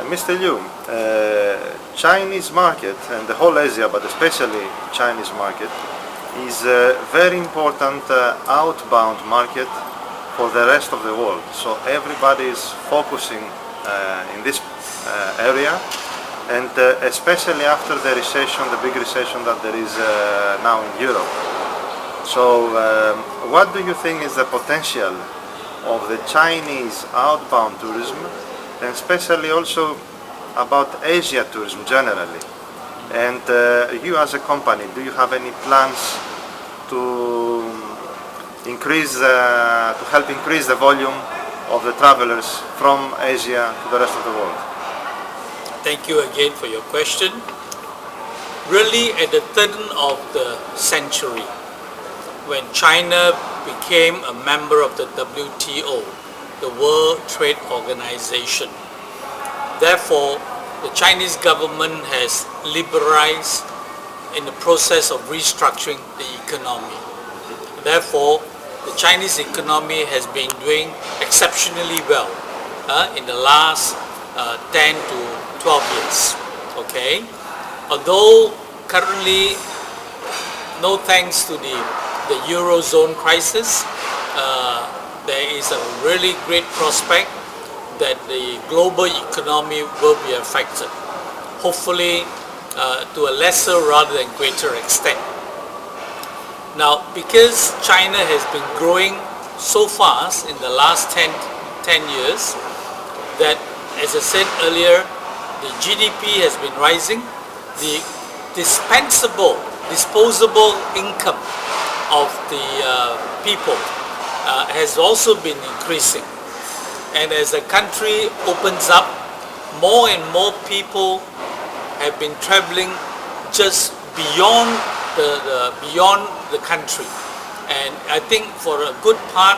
Mr. Liu, Chinese market and the whole Asia, but especially Chinese market, is a very important outbound market for the rest of the world. So everybody is focusing in this area, and especially after the recession, the big recession that there is now in Europe. So what do you think is the potential of the Chinese outbound tourism, and especially also about Asia tourism generally? And you as a company, do you have any plans to help increase the volume of the travelers from Asia to the rest of the world? Thank you again for your question. Really, at the turn of the century, when China became a member of the WTO, the World Trade Organization, therefore, the Chinese government has liberalized in the process of restructuring the economy. Therefore, the Chinese economy has been doing exceptionally well in the last 10 to 12 years. Okay, although currently, no thanks to the Eurozone crisis, there is a really great prospect that the global economy will be affected, hopefully to a lesser rather than greater extent. Now, because China has been growing so fast in the last 10 years, that, as I said earlier, the GDP has been rising, the disposable income of the people has also been increasing. And as the country opens up, more and more people have been traveling just beyond the country. And I think for a good part,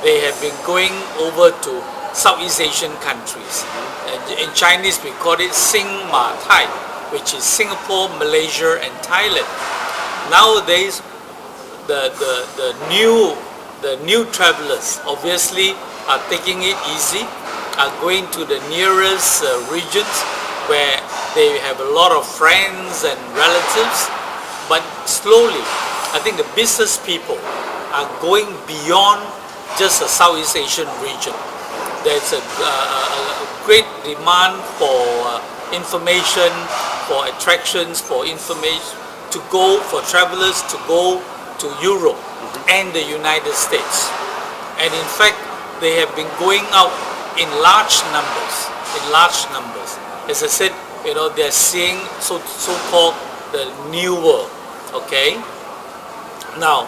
they have been going over to Southeast Asian countries. In Chinese, we call it Sing Ma Tai, which is Singapore, Malaysia, and Thailand. Nowadays, the new travelers obviously are taking it easy, are going to the nearest regions where they have a lot of friends and relatives. But slowly, I think the business people are going beyond just the Southeast Asian region. There's a great demand for information, for attractions, for information for travelers to go to Europe and the United States. And in fact, they have been going out in large numbers. As I said, they're seeing so-called the new world. Okay. Now,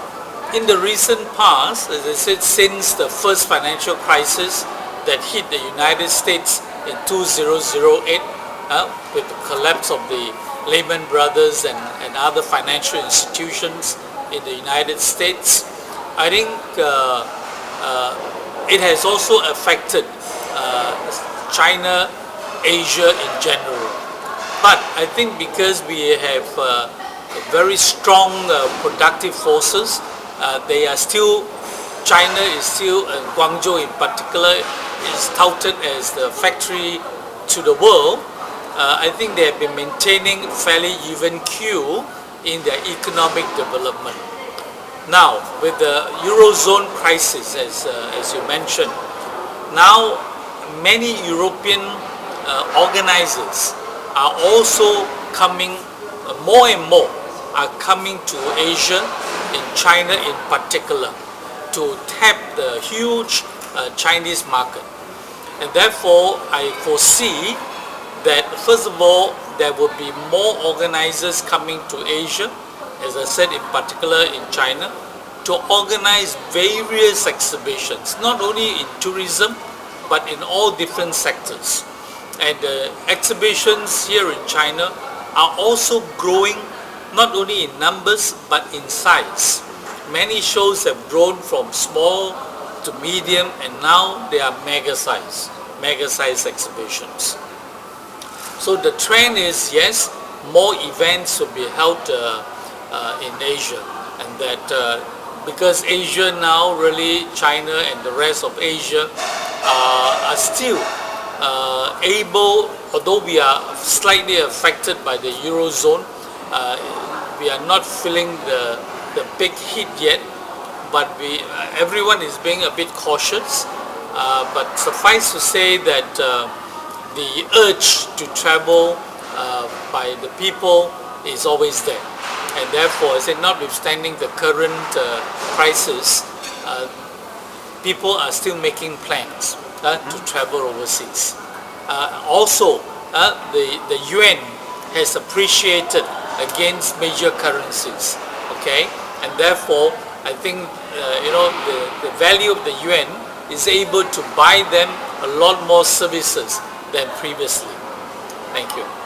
in the recent past, as I said, since the first financial crisis that hit the United States in 2008, with the collapse of the Lehman Brothers and other financial institutions in the United States, I think it has also affected China, Asia in general. But I think because we have very strong productive forces, China is still, Guangzhou in particular, is touted as the factory to the world. I think they have been maintaining fairly even keel in their economic development. Now, with the Eurozone crisis, as you mentioned, now many European organizers are also coming, more and more are coming to Asia, in China in particular, to tap the huge Chinese market. And therefore, I foresee that first of all, there will be more organizers coming to Asia, as I said, in particular in China, to organize various exhibitions, not only in tourism, but in all different sectors. And the exhibitions here in China are also growing, not only in numbers, but in size. Many shows have grown from small to medium, and now they are mega size exhibitions. So the trend is, yes, more events will be held in Asia, and that because Asia now, really China and the rest of Asia are still able, although we are slightly affected by the Eurozone, we are not feeling the big hit yet, but everyone is being a bit cautious. But suffice to say that the urge to travel by the people is always there, and therefore, I say, notwithstanding the current crisis, people are still making plans to travel overseas. Also, the yuan has appreciated against major currencies. Okay, and therefore, I think the value of the yuan is able to buy them a lot more services than previously. Thank you.